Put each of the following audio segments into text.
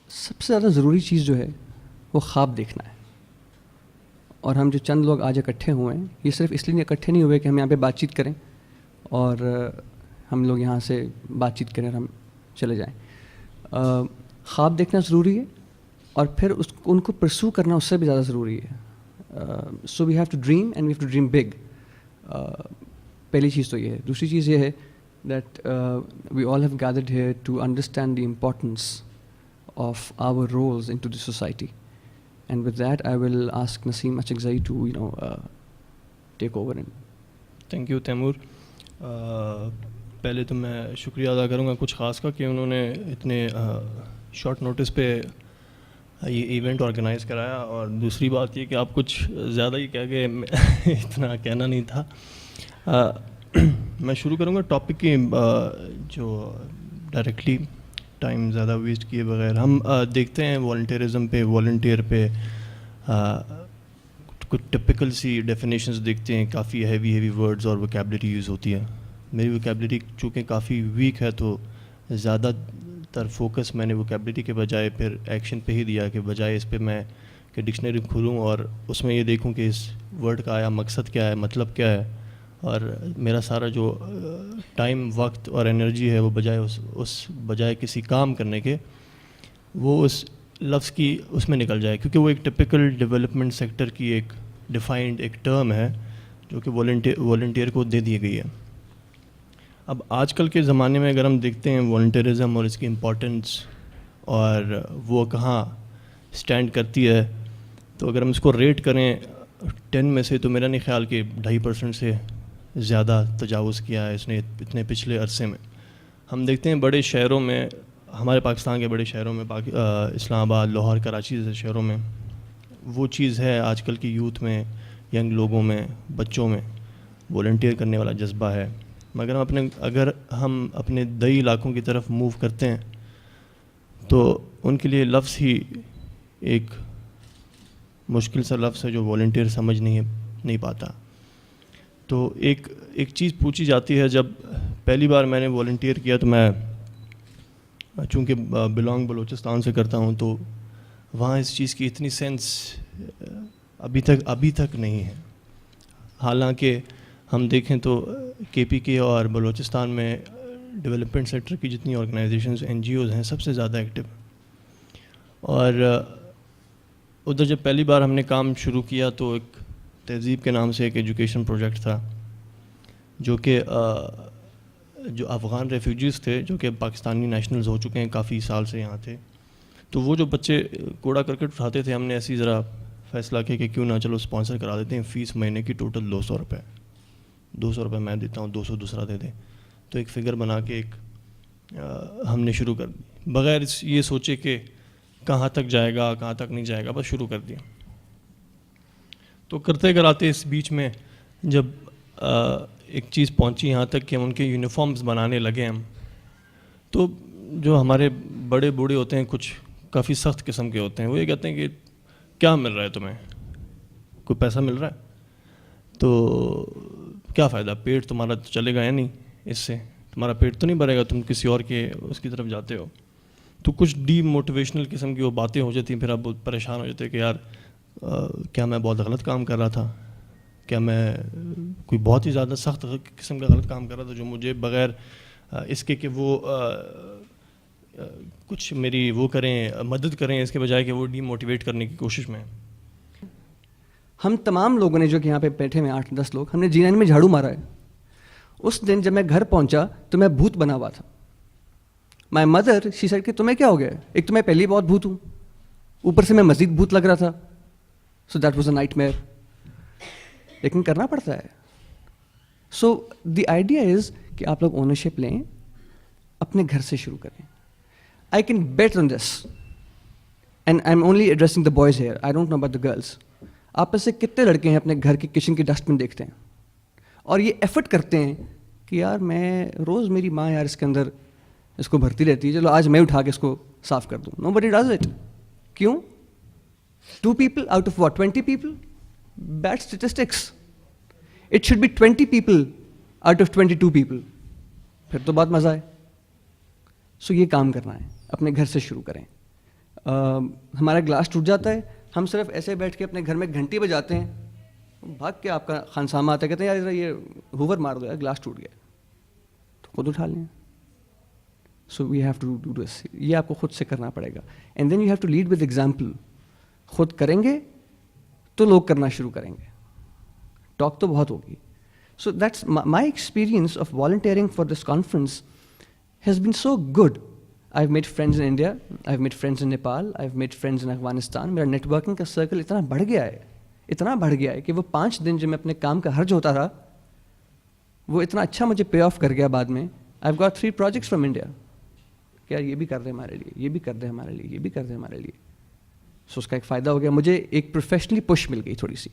سب سے زیادہ ضروری چیز جو ہے وہ خواب دیکھنا ہے. اور ہم جو چند لوگ آج اکٹھے ہوئے ہیں یہ صرف اس لیے اکٹھے نہیں ہوئے کہ ہم یہاں پہ بات چیت کریں اور ہم لوگ یہاں سے بات چیت کریں اور ہم چلے جائیں. خواب دیکھنا ضروری ہے اور پھر ان کو پرسو کرنا اس سے بھی زیادہ ضروری ہے. So we have to dream and we have to dream big. پہلی چیز تو یہ ہے. دوسری چیز یہ ہے that we all have gathered here to understand the importance of our roles in to the society. And with that, I will ask Naseem Achakzai to, take over. Thank you, Taimur. پہلے تو میں شکریہ ادا کروں گا کچھ خاص کا کہ انہوں نے اتنے شارٹ نوٹس پہ یہ ایونٹ آرگنائز کرایا. اور دوسری بات یہ کہ آپ کچھ زیادہ ہی کہہ گئے, اتنا کہنا نہیں تھا. میں شروع کروں گا ٹاپک کی جو ڈائریکٹلی ٹائم زیادہ ویسٹ کیے بغیر. ہم دیکھتے ہیں والنٹیرزم پہ, والنٹیئر پہ کچھ ٹپیکل سی ڈیفینیشنز دیکھتے ہیں. کافی ہیوی ورڈز اور ووکیبلری یوز ہوتی ہے. میری ووکیبلری چونکہ کافی ویک ہے تو زیادہ تر فوکس میں نے ووکیبلری کے بجائے پھر ایکشن پہ ہی دیا, کہ بجائے اس پہ میں کہ ڈکشنری کھولوں اور اس میں یہ دیکھوں کہ اس ورڈ کا آیا مقصد کیا ہے, مطلب کیا ہے. اور میرا سارا جو ٹائم, وقت اور انرجی ہے وہ بجائے اس بجائے کسی کام کرنے کے وہ اس لفظ کی اس میں نکل جائے, کیونکہ وہ ایک ٹپیکل ڈیولپمنٹ سیکٹر کی ایک ڈیفائنڈ ایک ٹرم ہے جو کہ والنٹیئر کو دے دی گئی ہے. اب آج کل کے زمانے میں اگر ہم دیکھتے ہیں والنٹیرزم اور اس کی امپورٹنس اور وہ کہاں اسٹینڈ کرتی ہے, تو اگر ہم اس کو ریٹ کریں 10 میں سے تو میرا نہیں خیال کہ 2.5% سے زیادہ تجاوز کیا ہے اس نے اتنے پچھلے عرصے میں. ہم دیکھتے ہیں بڑے شہروں میں, ہمارے پاکستان کے بڑے شہروں میں, اسلام آباد, لاہور, کراچی جیسے شہروں میں وہ چیز ہے آج کل کی یوتھ میں, ینگ لوگوں میں, بچوں میں والنٹیئر کرنے والا جذبہ ہے. مگر اگر ہم اپنے دیہی علاقوں کی طرف موو کرتے ہیں تو ان کے لیے لفظ ہی ایک مشکل سا لفظ ہے جو والنٹیئر سمجھ نہیں پاتا. تو ایک چیز پوچھی جاتی ہے, جب پہلی بار میں نے والنٹیئر کیا تو میں چونکہ بلانگ بلوچستان سے کرتا ہوں تو وہاں اس چیز کی اتنی سینس ابھی تک نہیں ہے. حالانکہ ہم دیکھیں تو کے پی کے اور بلوچستان میں ڈیولپمنٹ سیکٹر کی جتنی آرگنائزیشنز NGOs ہیں سب سے زیادہ ایکٹیو. اور ادھر جب پہلی بار ہم نے کام شروع کیا تو ایک تہذیب کے نام سے ایک ایجوکیشن پروجیکٹ تھا جو کہ جو افغان ریفیوجیز تھے جو کہ پاکستانی نیشنلز ہو چکے ہیں, کافی سال سے یہاں تھے, تو وہ جو بچے کوڑا کرکٹ اٹھاتے تھے, ہم نے ایسی ذرا فیصلہ کیا کہ کیوں نہ چلو اسپانسر کرا دیتے ہیں. فیس مہینے کی ٹوٹل 200 روپے, 200 روپے میں دیتا ہوں, 200 دوسرا دے دیں. تو ایک فگر بنا کے ہم نے شروع کر دی بغیر یہ سوچے کہ کہاں تک جائے گا کہاں تک نہیں جائے گا, بس شروع کر دیا. تو کرتے کراتے اس بیچ میں جب ایک چیز پہنچی یہاں تک کہ ہم ان کے یونیفارمز بنانے لگے ہم, تو جو ہمارے بڑے بوڑھے ہوتے ہیں کچھ کافی سخت قسم کے ہوتے ہیں, وہ یہ کہتے ہیں کہ کیا مل رہا ہے تمہیں, کوئی پیسہ مل رہا ہے تو کیا فائدہ, پیٹ تمہارا تو چلے گا یا نہیں, اس سے تمہارا پیٹ تو نہیں بھرے گا, تم کسی اور کے اس کی طرف جاتے ہو. تو کچھ ڈی موٹیویشنل قسم کی وہ باتیں ہو جاتی ہیں. پھر آپ بہت پریشان ہو جاتے ہیں کہ یار کیا میں بہت غلط کام کر رہا تھا, کیا میں کوئی بہت ہی زیادہ سخت قسم کا غلط کام کر رہا تھا جو مجھے بغیر اس کے کہ وہ کچھ میری وہ کریں, مدد کریں, اس کے بجائے کہ وہ ڈی موٹیویٹ کرنے کی کوشش میں. ہم تمام لوگوں نے جو کہ یہاں پہ بیٹھے ہوئے 8-10 لوگ, ہم نے G9 میں جھاڑو مارا ہے. اس دن جب میں گھر پہنچا تو میں بھوت بنا ہوا تھا. مائی مدر شی سیڈ کہ تمہیں کیا ہو گیا, ایک تو میں پہلے ہی بہت بھوت ہوں, اوپر سے میں مزید بھوت لگ رہا تھا. So that was a nightmare, لیکن کرنا پڑتا ہے. سو دی آئیڈیا از کہ آپ لوگ اونرشپ لیں, اپنے گھر سے شروع کریں. I can bet on this, and I am only addressing the boys here, I don't know about the girls. آپ میں سے کتنے لڑکے ہیں اپنے گھر کے کچن کی ڈسٹ بن دیکھتے ہیں اور یہ ایفرٹ کرتے ہیں کہ یار میں روز, میری ماں یار اس کے اندر اس کو بھرتی رہتی ہے, چلو آج میں اٹھا کے اس کو صاف کر دوں. نو بڈی ڈز اٹ. کیوں؟ 2 people out of what, 20 people? Bad statistics. It should be 20 people out of 22 people. پھر تو بہت مزہ ہے. سو یہ کام کرنا ہے, اپنے گھر سے شروع کریں. ہمارا گلاس ٹوٹ جاتا ہے, ہم صرف ایسے بیٹھ کے اپنے گھر میں گھنٹی بجاتے ہیں, بھاگ کے آپ کا خانسامہ آتا ہے, کہتے ہیں یار یہ ہوور مار دو یار, گلاس ٹوٹ گیا, تو خود اٹھا لیں. So we have to do this, یہ آپ کو خود سے کرنا پڑے گا. And then you have to lead with example. خود کریں گے تو لوگ کرنا شروع کریں گے, ٹاک تو بہت ہوگی. So that's my experience of volunteering for this conference has been so good. I have made friends in India, I have made friends in Nepal, I have made friends in Afghanistan. میرا نیٹ ورکنگ کا circle اتنا بڑھ گیا ہے کہ وہ 5 دن جو میں اپنے کام کا حرج ہوتا تھا, وہ اتنا اچھا مجھے پے آف کر گیا بعد میں. I have got 3 projects from India کہ یار یہ بھی کر دیں ہمارے لیے, یہ بھی کر دیں ہمارے لیے, یہ بھی کر دیں ہمارے لیے. سو اس کا ایک فائدہ ہو گیا. مجھے ایک پروفیشنلی پش مل گئی تھوڑی سی.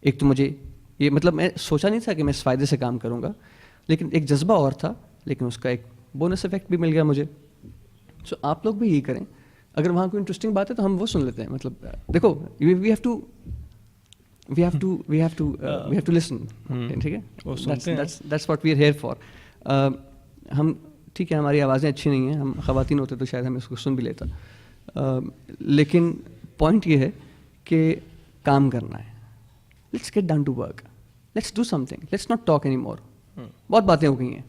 ایک تو مجھے یہ مطلب میں سوچا نہیں تھا کہ میں اس فائدے سے کام کروں گا, لیکن ایک جذبہ اور تھا, لیکن اس کا ایک بونس افیکٹ بھی مل گیا مجھے. سو آپ لوگ بھی یہی کریں. اگر وہاں کوئی انٹرسٹنگ بات ہے تو ہم وہ سن لیتے ہیں. مطلب دیکھو وی ہیو ٹو لسن, ٹھیک ہے, that's what we are here for. ہم ٹھیک ہے ہماری آوازیں اچھی نہیں ہیں, ہم خواتین ہوتے تو شاید ہم اس کو سن بھی لیتا, لیکن پوائنٹ یہ ہے کہ کام کرنا ہے. Let's get down to work, let's do something, let's not talk any more. بہت باتیں ہو گئی ہیں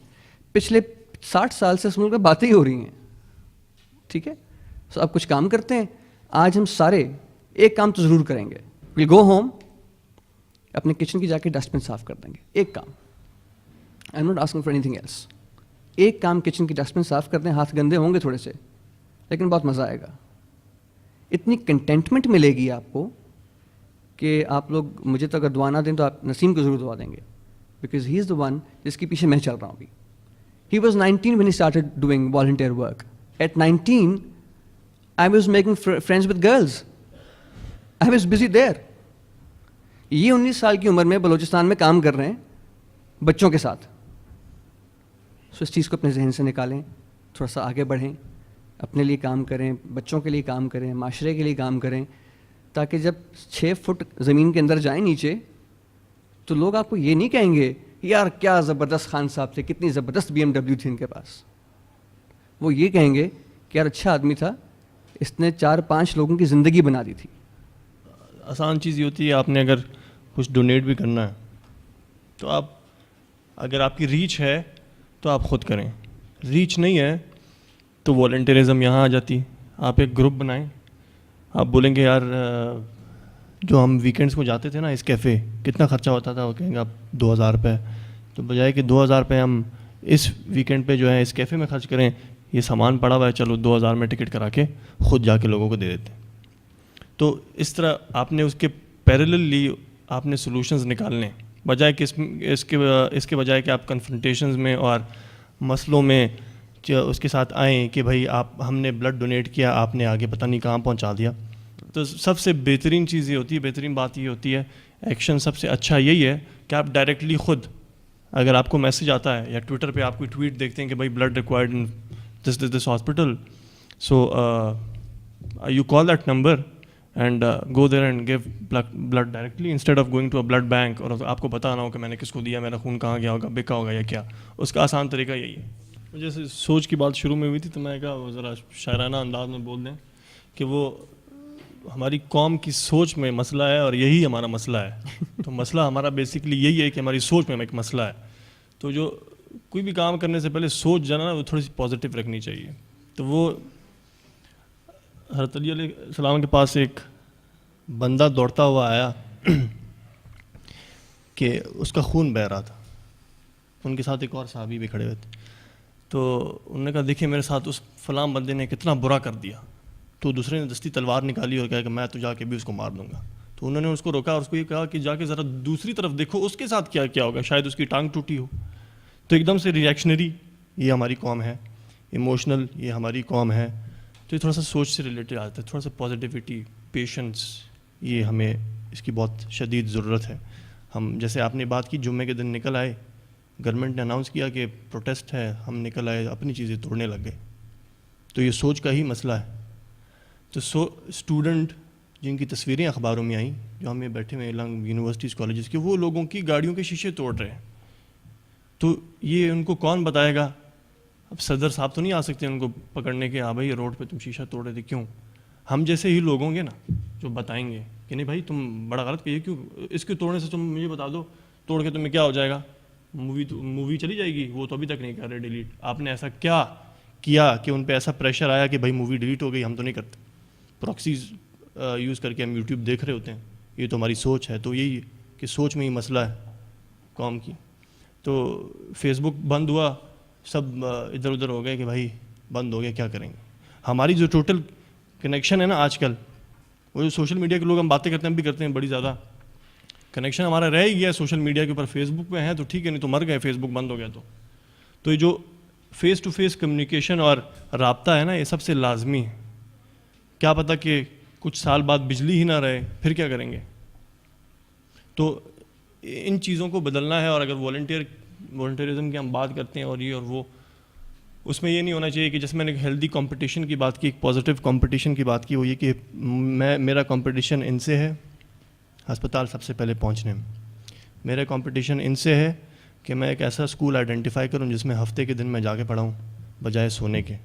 پچھلے 60 سال سے, اس ملک میں باتیں ہی ہو رہی ہیں, ٹھیک ہے. سو اب کچھ کام کرتے ہیں. آج ہم سارے ایک کام تو ضرور کریں گے. ویل گو ہوم, اپنے کچن کی جا کے ڈسٹ بن صاف کر دیں گے. ایک کام, I am not asking for anything else. ایک کام کچن کی ڈسٹ بن صاف کر دیں. ہاتھ گندے ہوں گے تھوڑے سے, لیکن بہت مزہ آئے گا. اتنی کنٹینٹمنٹ ملے گی آپ کو کہ آپ لوگ مجھے تو اگر دعا نہ دیں تو آپ نسیم کو ضرور دعا دیں گے, because he is the one جس کے پیچھے میں چل رہا ہوں ابھی. He was 19 when he started doing volunteer work. At 19 I was making friends with girls. I was busy there. یہ 19 سال کی عمر میں بلوچستان میں کام کر رہے ہیں بچوں کے ساتھ. سو اس چیز کو اپنے ذہن سے نکالیں, تھوڑا سا آگے بڑھیں, اپنے لیے کام کریں, بچوں کے لیے کام کریں, معاشرے کے لیے کام کریں, تاکہ جب 6 فٹ زمین کے اندر جائیں نیچے تو لوگ آپ کو یہ نہیں کہیں گے یار کیا زبردست خان صاحب تھے, کتنی زبردست BMW تھی ان کے پاس. وہ یہ کہیں گے کہ یار اچھا آدمی تھا, اس نے 4-5 لوگوں کی زندگی بنا دی تھی. آسان چیز یہ ہوتی ہے, آپ نے اگر کچھ ڈونیٹ بھی کرنا ہے تو آپ, اگر آپ کی ریچ ہے تو آپ خود کریں, ریچ نہیں ہے تو والنٹیرزم یہاں آ جاتی. آپ ایک گروپ بنائیں, آپ بولیں گے یار جو ہم ویکینڈس کو جاتے تھے نا اس کیفے, کتنا خرچہ ہوتا تھا, وہ کہیں گے آپ 2000 روپے, تو بجائے کہ 2000 روپے ہم اس ویکینڈ پہ جو ہے اس کیفے میں خرچ کریں, یہ سامان پڑا ہوا ہے, چلو 2000 میں ٹکٹ کرا کے خود جا کے لوگوں کو دے دیتے. تو اس طرح آپ نے اس کے پیرللی آپ نے سولوشنز نکالنے, بجائے کہ اس کے بجائے کہ آپ کنفرنٹیشنز میں اور مسئلوں میں اس کے ساتھ آئیں کہ بھائی ہم نے بلڈ ڈونیٹ کیا, آپ نے آگے پتہ نہیں کہاں پہنچا دیا. تو سب سے بہترین چیز یہ ہوتی ہے, بہترین بات یہ ہوتی ہے, ایکشن سب سے اچھا یہی ہے کہ آپ ڈائریکٹلی خود, اگر آپ کو میسج آتا ہے یا ٹویٹر پہ آپ کوئی ٹویٹ دیکھتے ہیں کہ بھائی blood required in this hospital, so you call that number and go there and give blood directly instead of going to a blood bank, اور آپ کو پتہ نہ ہو کہ میں نے کس کو دیا, میرا خون کہاں گیا ہوگا, بکا ہوگا یا کیا. اس کا آسان طریقہ یہی ہے. جیسے سوچ کی بات شروع میں ہوئی تھی تو میں کہا وہ ذرا شاعرانہ انداز میں بول دیں کہ وہ ہماری قوم کی سوچ میں مسئلہ ہے اور یہی ہمارا مسئلہ ہے. تو مسئلہ ہمارا بیسکلی یہی ہے کہ ہماری سوچ میں ایک مسئلہ ہے. تو جو کوئی بھی کام کرنے سے پہلے سوچ جو ہے نا وہ تھوڑی سی پازیٹیو رکھنی چاہیے. تو وہ حضرت علی علیہ السلام کے پاس ایک بندہ دوڑتا ہوا آیا کہ اس کا خون بہہ رہا تھا, ان کے ساتھ ایک اور صحابی بھی کھڑے ہوئے تھے. تو انہوں نے کہا دیکھیں میرے ساتھ اس فلاں بندے نے کتنا برا کر دیا. تو دوسرے نے دستی تلوار نکالی اور کہا کہ میں تو جا کے بھی اس کو مار دوں گا. تو انہوں نے اس کو روکا اور اس کو یہ کہا کہ جا کے ذرا دوسری طرف دیکھو اس کے ساتھ کیا کیا ہوگا, شاید اس کی ٹانگ ٹوٹی ہو. تو ایک دم سے ریئیکشنری یہ ہماری قوم ہے, ایموشنل یہ ہماری قوم ہے. تو یہ تھوڑا سا سوچ سے ریلیٹڈ آتا ہے, تھوڑا سا پازیٹیوٹی, پیشنس, یہ ہمیں اس کی بہت شدید ضرورت ہے. ہم جیسے آپ نے بات کی جمعے کے دن نکل آئے, گورنمنٹ نے اناؤنس کیا کہ پروٹیسٹ ہے, ہم نکل آئے, اپنی چیزیں توڑنے لگ گئے. تو یہ سوچ کا ہی مسئلہ ہے. تو اسٹوڈنٹ جن کی تصویریں اخباروں میں آئیں, جو ہمیں بیٹھے ہوئے لنگ یونیورسٹیز کالجز کے, وہ لوگوں کی گاڑیوں کے شیشے توڑ رہے ہیں. تو یہ ان کو کون بتائے گا؟ اب صدر صاحب تو نہیں آ سکتے ان کو پکڑنے کے, ہاں بھائی روڈ پہ تم شیشہ توڑ رہے تھے کیوں؟ ہم جیسے ہی لوگ ہوں گے نا جو بتائیں گے کہ نہیں بھائی تم بڑا غلط کیے کیوں, اس کے توڑنے سے تم مجھے بتا دو, توڑ کے تمہیں کیا ہو جائے گا, مووی چلی جائے گی, وہ تو ابھی تک نہیں کر رہے ڈیلیٹ. آپ نے ایسا کیا کیا کہ ان پہ ایسا پریشر آیا کہ بھائی مووی ڈیلیٹ ہو گئی, ہم تو نہیں کرتے, پراکسیز یوز کر کے ہم یوٹیوب دیکھ رہے ہوتے ہیں, یہ تو ہماری سوچ ہے. تو یہی کہ سوچ میں ہی مسئلہ ہے قوم کی. تو فیس بک بند ہوا, سب ادھر ادھر ہو گئے کہ بھائی بند ہو گیا کیا کریں گے. ہماری جو ٹوٹل کنیکشن ہے نا آج کل, وہ جو سوشل میڈیا کے لوگ ہم باتیں کرتے ہیں, ہم بھی کرتے ہیں, بڑی زیادہ کنیکشن ہمارا رہ ہی گیا سوشل میڈیا کے اوپر. فیس بک پہ ہیں تو ٹھیک ہے, نہیں تو مر گئے, فیس بک بند ہو گیا. تو یہ جو فیس ٹو فیس کمیونیکیشن اور رابطہ ہے نا, یہ سب سے لازمی ہے. کیا پتہ کہ کچھ سال بعد بجلی ہی نہ رہے, پھر کیا کریں گے. تو ان چیزوں کو بدلنا ہے. اور اگر والنٹیرزم کی ہم بات کرتے ہیں اور یہ اور وہ, اس میں یہ نہیں ہونا چاہیے کہ جیسے میں نے ہیلدی کمپٹیشن کی بات کی, ایک پازیٹیو کمپٹیشن کی بات کی, وہ یہ کہ میرا کمپٹیشن ان سے ہے ہسپتال سب سے پہلے پہنچنے میں, میرا کمپٹیشن ان سے ہے کہ میں ایک ایسا اسکول آئیڈینٹیفائی کروں جس میں ہفتے کے دن میں جا کے پڑھاؤں بجائے سونے کے.